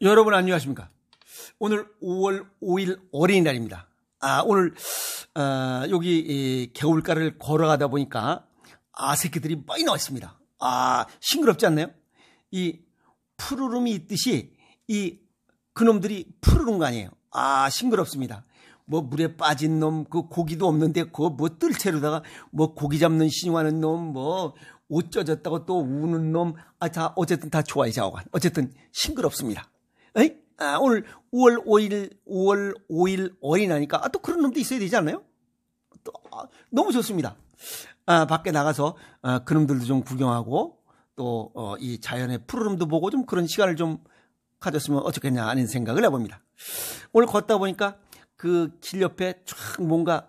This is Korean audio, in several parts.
여러분 안녕하십니까? 오늘 5월 5일 어린이날입니다. 오늘 여기 개울가를 걸어가다 보니까 새끼들이 많이 나왔습니다. 싱그럽지 않나요? 이 푸르름이 있듯이 그놈들이 푸르른 거 아니에요. 싱그럽습니다. 뭐 물에 빠진 놈, 그 고기도 없는데 그거 뭐 뜰채로다가 뭐 고기 잡는 신용하는 놈, 뭐 옷 젖었다고 또 우는 놈, 다 어쨌든 다 좋아해 자오간. 어쨌든 싱그럽습니다. 오늘 5월 5일 어린이날이니까 또 그런 놈도 있어야 되지 않나요? 또 너무 좋습니다. 밖에 나가서 그놈들도 좀 구경하고 또 이 자연의 푸르름도 보고 좀 그런 시간을 좀 가졌으면 어떻겠냐 하는 생각을 해봅니다. 오늘 걷다 보니까 그 길 옆에 쫙 뭔가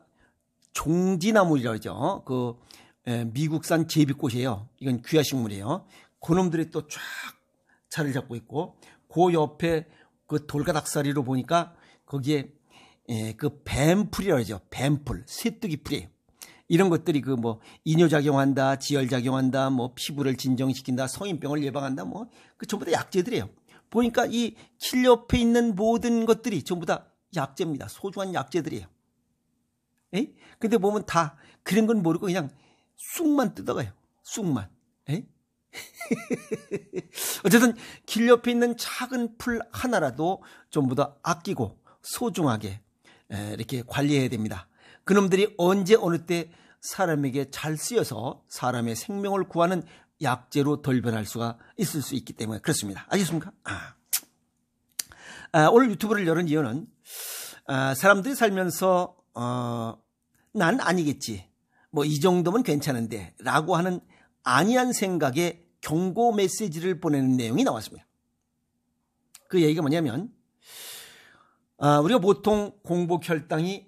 종지나무라고 하죠. 미국산 제비꽃이에요. 이건 귀하식물이에요. 그놈들이 또 쫙 자리를 잡고 있고 그 옆에 그 돌가닥사리로 보니까 거기에 그 뱀풀이라고 하죠. 뱀풀, 쇠뜨기 풀이에요. 이런 것들이 이뇨작용한다, 지혈작용한다, 피부를 진정시킨다, 성인병을 예방한다, 그 전부 다 약재들이에요. 보니까 이 길 옆에 있는 모든 것들이 전부 다 약재입니다. 소중한 약재들이에요. 근데 보면 다 그런 건 모르고 그냥 쑥만 뜯어가요. 쑥만. 어쨌든 길 옆에 있는 작은 풀 하나라도 전부 다 아끼고 소중하게 이렇게 관리해야 됩니다. 그놈들이 언제 어느 때 사람에게 잘 쓰여서 사람의 생명을 구하는 약재로 돌변할 수가 있을 수 있기 때문에 그렇습니다. 아시겠습니까? 오늘 유튜브를 열은 이유는 사람들이 살면서 난 아니겠지, 이 정도면 괜찮은데 라고 하는 아니한 생각에 경고 메시지를 보내는 내용이 나왔습니다. 그 얘기가 뭐냐면 우리가 보통 공복 혈당이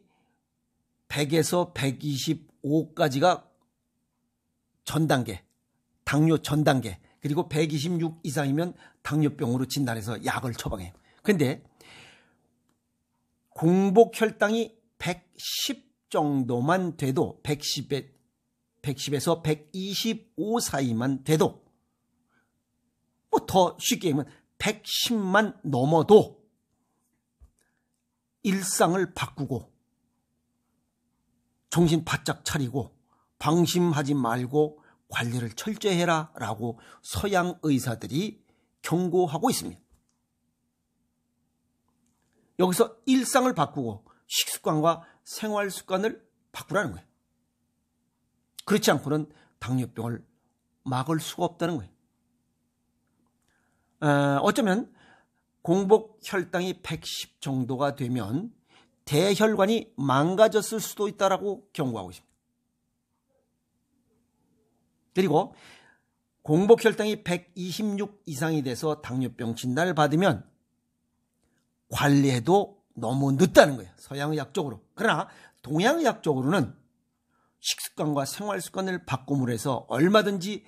100에서 125까지가 전단계, 당뇨 전단계, 그리고 126 이상이면 당뇨병으로 진단해서 약을 처방해요. 근데 공복 혈당이 110 정도만 돼도 110에서 125 사이만 돼도 더 쉽게 얘기하면 110만 넘어도 일상을 바꾸고 정신 바짝 차리고 방심하지 말고 관리를 철저히 해라 라고 서양 의사들이 경고하고 있습니다. 여기서 일상을 바꾸고 식습관과 생활 습관을 바꾸라는 거예요. 그렇지 않고는 당뇨병을 막을 수가 없다는 거예요. 어쩌면 공복 혈당이 110 정도가 되면 대혈관이 망가졌을 수도 있다라고 경고하고 있습니다. 그리고 공복 혈당이 126 이상이 돼서 당뇨병 진단을 받으면 관리해도 너무 늦다는 거예요. 서양의학적으로. 그러나 동양의학적으로는 식습관과 생활습관을 바꿈으로 해서 얼마든지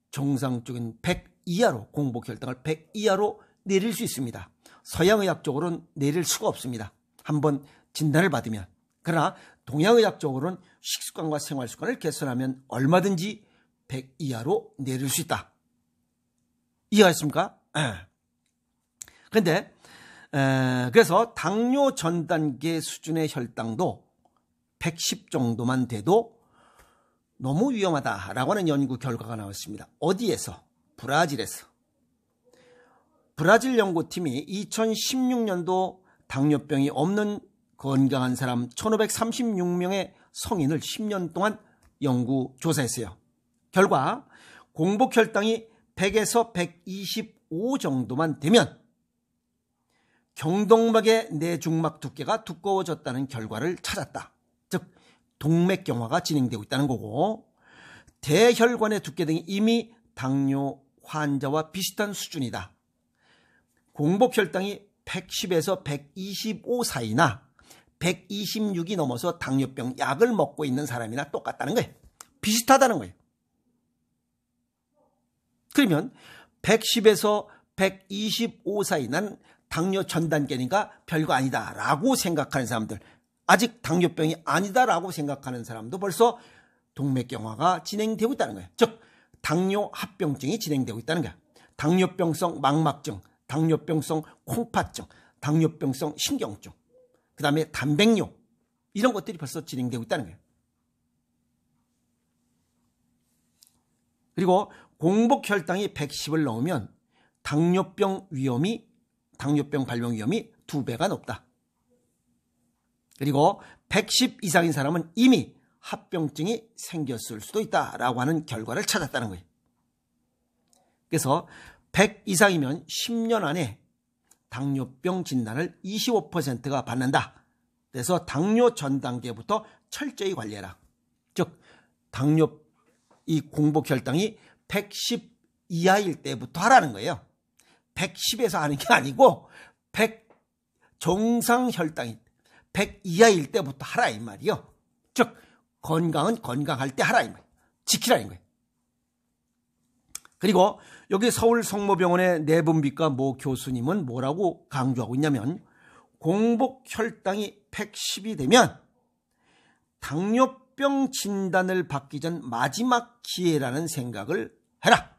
정상적인 100 이하로, 공복 혈당을 100 이하로 내릴 수 있습니다. 서양의학적으로는 내릴 수가 없습니다. 한번 진단을 받으면. 그러나 동양의학적으로는 식습관과 생활습관을 개선하면 얼마든지 100 이하로 내릴 수 있다. 이해하셨습니까? 그런데 그래서 당뇨 전 단계 수준의 혈당도 110 정도만 돼도 너무 위험하다라고 하는 연구 결과가 나왔습니다. 어디에서? 브라질에서. 브라질 연구팀이 2016년도 당뇨병이 없는 건강한 사람 1536명의 성인을 10년 동안 연구 조사했어요. 결과 공복 혈당이 100에서 125 정도만 되면 경동맥의 내중막 두께가 두꺼워졌다는 결과를 찾았다. 즉 동맥경화가 진행되고 있다는 거고, 대혈관의 두께 등이 이미 당뇨 환자와 비슷한 수준이다. 공복 혈당이 110에서 125 사이나 126이 넘어서 당뇨병 약을 먹고 있는 사람이나 똑같다는 거예요. 비슷하다는 거예요. 그러면 110에서 125 사이, 난 당뇨 전 단계니까 별거 아니다 라고 생각하는 사람들, 아직 당뇨병이 아니다라고 생각하는 사람도 벌써 동맥경화가 진행되고 있다는 거예요. 즉 당뇨 합병증이 진행되고 있다는 거예요. 당뇨병성 망막증, 당뇨병성 콩팥증, 당뇨병성 신경증, 그 다음에 단백뇨, 이런 것들이 벌써 진행되고 있다는 거예요. 그리고 공복 혈당이 110을 넘으면 당뇨병 발병 위험이 2배가 높다. 그리고 110 이상인 사람은 이미 합병증이 생겼을 수도 있다라고 하는 결과를 찾았다는 거예요. 그래서 100 이상이면 10년 안에 당뇨병 진단을 25%가 받는다. 그래서 당뇨 전 단계부터 철저히 관리해라. 즉 이 공복 혈당이 110 이하일 때부터 하라는 거예요. 110에서 하는 게 아니고 100 정상 혈당이 100 이하일 때부터 하라 이 말이요. 즉 건강은 건강할 때 하라 이 말. 지키라는 거예요. 그리고 여기 서울 성모병원의 내분비과 모 교수님은 뭐라고 강조하고 있냐면 공복 혈당이 110이 되면 당뇨병 진단을 받기 전 마지막 기회라는 생각을 해라.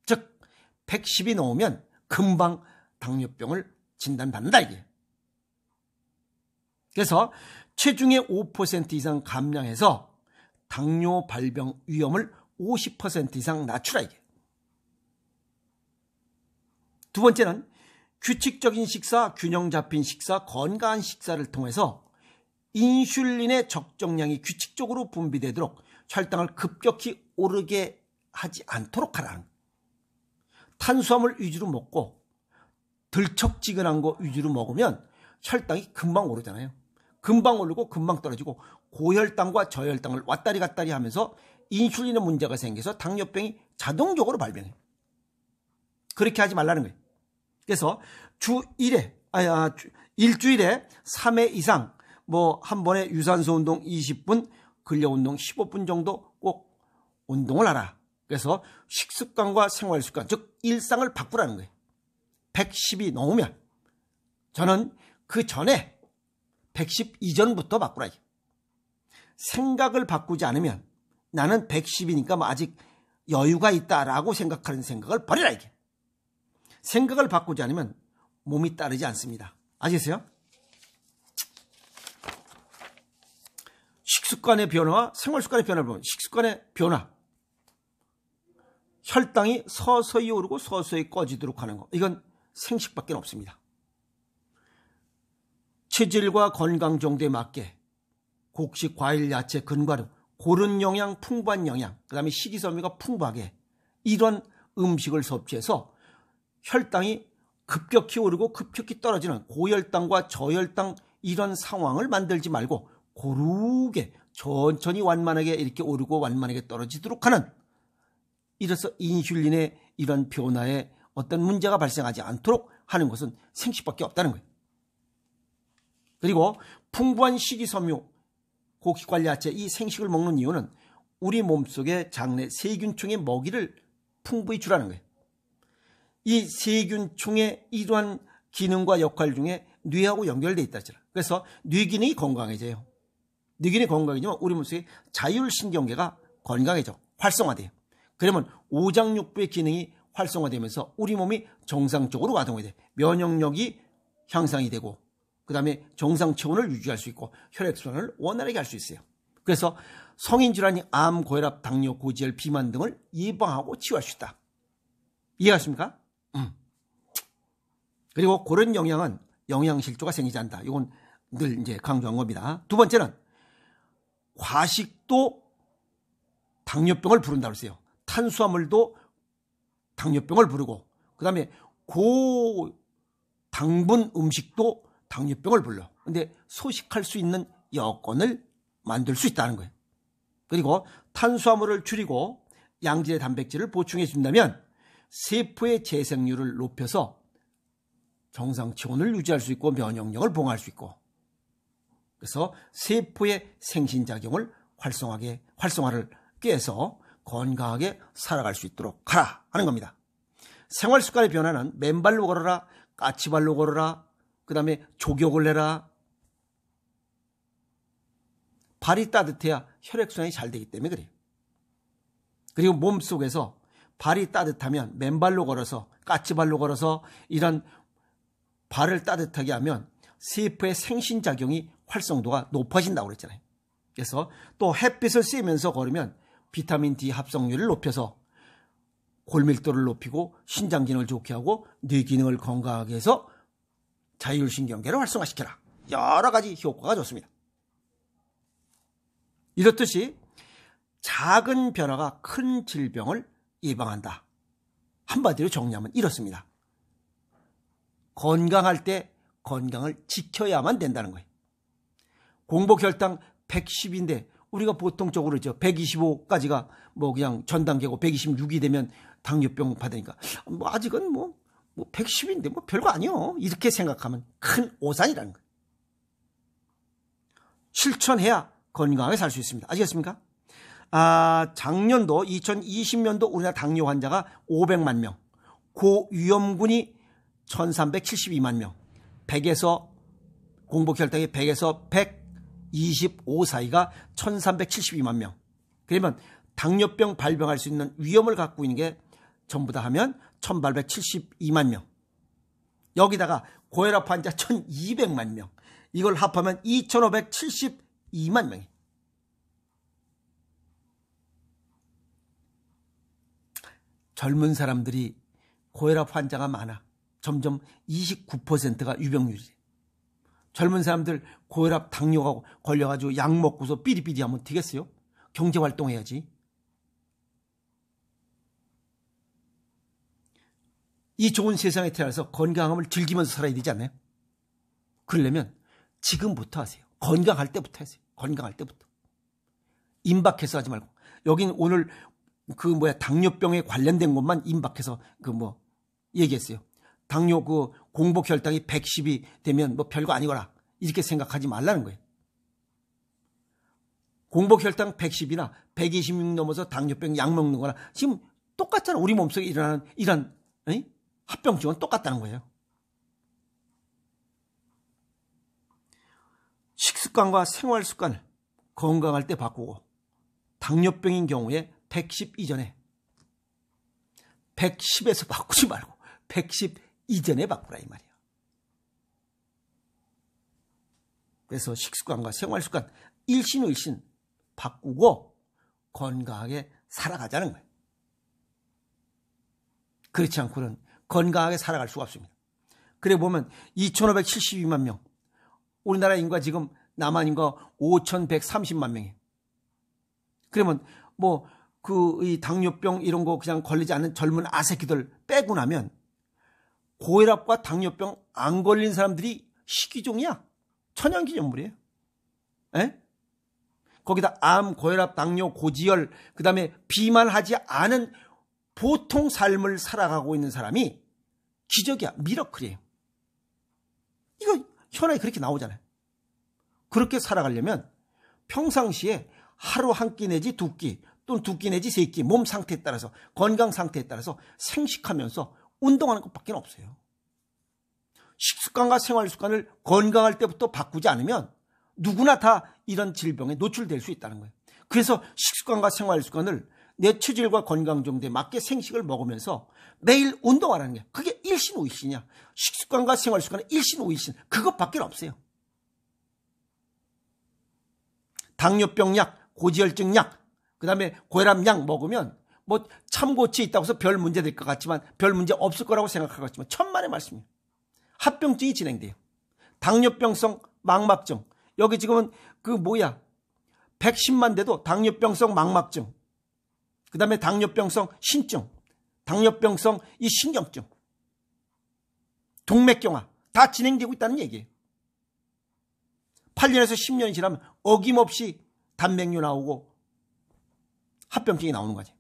즉 110이 넘으면 금방 당뇨병을 진단받는다 이게. 그래서 체중의 5% 이상 감량해서 당뇨 발병 위험을 50% 이상 낮추라 이게. 두 번째는 규칙적인 식사, 균형 잡힌 식사, 건강한 식사를 통해서 인슐린의 적정량이 규칙적으로 분비되도록 혈당을 급격히 오르게 하지 않도록 하라는 거예요. 탄수화물 위주로 먹고 들쩍지근한 거 위주로 먹으면 혈당이 금방 오르잖아요. 금방 오르고 금방 떨어지고 고혈당과 저혈당을 왔다리 갔다리 하면서 인슐린의 문제가 생겨서 당뇨병이 자동적으로 발병해요. 그렇게 하지 말라는 거예요. 그래서 일주일에 3회 이상 한 번에 유산소 운동 20분, 근력 운동 15분 정도 꼭 운동을 하라. 그래서 식습관과 생활습관, 즉 일상을 바꾸라는 거예요. 110이 넘으면 저는 그 전에 110 이전부터 바꾸라. 생각을 바꾸지 않으면 나는 110이니까 아직 여유가 있다라고 생각하는 생각을 버리라 이게. 생각을 바꾸지 않으면 몸이 따르지 않습니다. 아시겠어요? 식습관의 변화와 생활습관의 변화를 보면 식습관의 변화, 혈당이 서서히 오르고 서서히 꺼지도록 하는 거, 이건 생식밖에 없습니다. 체질과 건강 정도에 맞게 곡식, 과일, 야채, 근과류, 고른 영양, 풍부한 영양, 그 다음에 식이섬유가 풍부하게 이런 음식을 섭취해서 혈당이 급격히 오르고 급격히 떨어지는 고혈당과 저혈당 이런 상황을 만들지 말고 고르게 천천히 완만하게 이렇게 오르고 완만하게 떨어지도록 하는, 이래서 인슐린의 이런 변화에 어떤 문제가 발생하지 않도록 하는 것은 생식밖에 없다는 거예요. 그리고 풍부한 식이섬유, 곡식과 야채, 이 생식을 먹는 이유는 우리 몸속에 장내 세균총의 먹이를 풍부히 주라는 거예요. 이 세균총의 이러한 기능과 역할 중에 뇌하고 연결되어 있다. 그래서 뇌 기능이 건강해져요. 뇌 기능이 건강해지면 우리 몸속에 자율신경계가 건강해져, 활성화돼요. 그러면 오장육부의 기능이 활성화되면서 우리 몸이 정상적으로 가동이 돼. 면역력이 향상이 되고 그 다음에 정상 체온을 유지할 수 있고 혈액순환을 원활하게 할 수 있어요. 그래서 성인질환이 암, 고혈압, 당뇨, 고지혈, 비만 등을 예방하고 치유할 수 있다. 이해하십니까? 그리고 그런 영양은 영양실조가 생기지 않는다. 이건 늘 이제 강조한 겁니다. 두 번째는 과식도 당뇨병을 부른다고 했어요. 탄수화물도 당뇨병을 부르고 그 다음에 고당분 음식도 당뇨병을 불러. 근데 소식할 수 있는 여건을 만들 수 있다는 거예요. 그리고 탄수화물을 줄이고 양질의 단백질을 보충해 준다면 세포의 재생률을 높여서 정상 체온을 유지할 수 있고 면역력을 보강할 수 있고, 그래서 세포의 생신작용을 활성화를 꾀해서 건강하게 살아갈 수 있도록 하라 하는 겁니다. 생활습관의 변화는 맨발로 걸어라, 까치발로 걸어라, 그 다음에 족욕을 해라. 발이 따뜻해야 혈액순환이 잘 되기 때문에 그래요. 그리고 몸속에서 발이 따뜻하면 맨발로 걸어서 까치발로 걸어서 이런 발을 따뜻하게 하면 세포의 생신작용이 활성도가 높아진다고 그랬잖아요. 그래서 또 햇빛을 쐬면서 걸으면 비타민 D 합성률을 높여서 골밀도를 높이고 신장 기능을 좋게 하고 뇌 기능을 건강하게 해서 자율신경계를 활성화시켜라. 여러 가지 효과가 좋습니다. 이렇듯이 작은 변화가 큰 질병을 예방한다. 한마디로 정리하면 이렇습니다. 건강할 때 건강을 지켜야만 된다는 거예요. 공복 혈당 110인데 우리가 보통적으로 125까지가 뭐 그냥 전 단계고 126이 되면 당뇨병 받으니까 뭐 아직은 뭐 110인데 뭐 별거 아니요. 이렇게 생각하면 큰 오산이라는 거예요. 실천해야 건강하게 살 수 있습니다. 아시겠습니까? 작년도 2020년도 우리나라 당뇨 환자가 500만 명, 고위험군이 1372만 명, 100에서 공복 혈당이 100에서 125 사이가 1372만 명. 그러면 당뇨병 발병할 수 있는 위험을 갖고 있는 게 전부 다 하면 1872만 명. 여기다가 고혈압 환자 1200만 명. 이걸 합하면 2572만 명이에요. 젊은 사람들이 고혈압 환자가 많아. 점점 29%가 유병률이에요. 젊은 사람들 고혈압 당뇨가 걸려가지고 약 먹고서 삐리삐리 하면 되겠어요? 경제활동해야지. 이 좋은 세상에 태어나서 건강함을 즐기면서 살아야 되지 않나요? 그러려면 지금부터 하세요. 건강할 때부터 하세요. 건강할 때부터. 임박해서 하지 말고. 여긴 오늘 당뇨병에 관련된 것만 임박해서 얘기했어요. 당뇨 공복 혈당이 110이 되면 뭐 별거 아니거라. 이렇게 생각하지 말라는 거예요. 공복 혈당 110이나 126 넘어서 당뇨병 약 먹는 거나 지금 똑같잖아. 우리 몸속에 일어나는 이런 합병증은 똑같다는 거예요. 식습관과 생활 습관을 건강할 때 바꾸고 당뇨병인 경우에 110 이전에 110에서 바꾸지 말고 110 이전에 바꾸라 이 말이에요. 그래서 식습관과 생활 습관 일신일신 바꾸고 건강하게 살아가자는 거예요. 그렇지 않고는 건강하게 살아갈 수가 없습니다. 그래 보면 2572만 명, 우리나라 인구가 지금 남한 인구가 5130만 명이에요. 그러면 이 당뇨병 이런 거 그냥 걸리지 않는 젊은 아새끼들 빼고 나면 고혈압과 당뇨병 안 걸린 사람들이 식이종이야. 천연기념물이에요. 에? 거기다 암, 고혈압, 당뇨, 고지혈, 그 다음에 비만하지 않은 보통 삶을 살아가고 있는 사람이 기적이야. 미러클이에요. 이거 현황이 그렇게 나오잖아요. 그렇게 살아가려면 평상시에 하루 한 끼 내지 두 끼 또는 두 끼 내지 세 끼 몸 상태에 따라서 건강 상태에 따라서 생식하면서 운동하는 것밖에 없어요. 식습관과 생활 습관을 건강할 때부터 바꾸지 않으면 누구나 다 이런 질병에 노출될 수 있다는 거예요. 그래서 식습관과 생활 습관을 내 체질과 건강 정도에 맞게 생식을 먹으면서 매일 운동하라는 게 그게 일신오일신이야. 식습관과 생활 습관은 일신오일신 그것밖에 없어요. 당뇨병 약, 고지혈증 약, 그 다음에 고혈압 약 먹으면 참고치에 있다고 해서 별 문제 될 것 같지만 별 문제 없을 거라고 생각할 것 같지만 천만의 말씀이에요. 합병증이 진행돼요. 당뇨병성 망막증. 여기 지금은 110만 돼도 당뇨병성 망막증. 그 다음에 당뇨병성 신증. 당뇨병성 이 신경증. 동맥경화. 다 진행되고 있다는 얘기예요. 8년에서 10년이 지나면 어김없이 단맥류 나오고 합병증이 나오는 거지.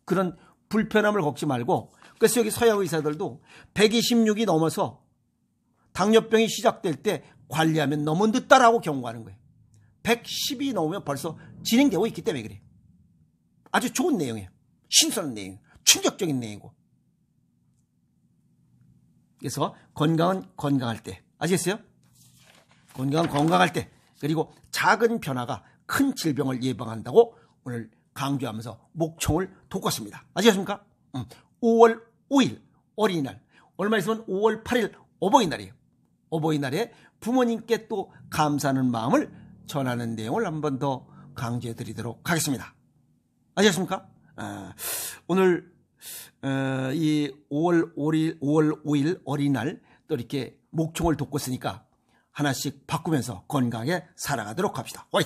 그런 불편함을 겪지 말고 그래서 여기 서양 의사들도 126이 넘어서 당뇨병이 시작될 때 관리하면 너무 늦다라고 경고하는 거예요. 110이 넘으면 벌써 진행되고 있기 때문에 그래요. 아주 좋은 내용이에요. 신선한 내용이에요. 충격적인 내용이고. 그래서 건강은 건강할 때. 아시겠어요? 건강은 건강할 때. 그리고 작은 변화가 큰 질병을 예방한다고 오늘 강조하면서 목청을 돋궜습니다. 아시겠습니까? 5월 5일 어린이날, 얼마 있으면 5월 8일 어버이날이에요. 어버이날에 부모님께 또 감사하는 마음을 전하는 내용을 한 번 더 강조해 드리도록 하겠습니다. 아시겠습니까? 오늘 이 5월 5일 어린이날 또 이렇게 목총을 돕고 있으니까 하나씩 바꾸면서 건강하게 살아가도록 합시다. 화이팅!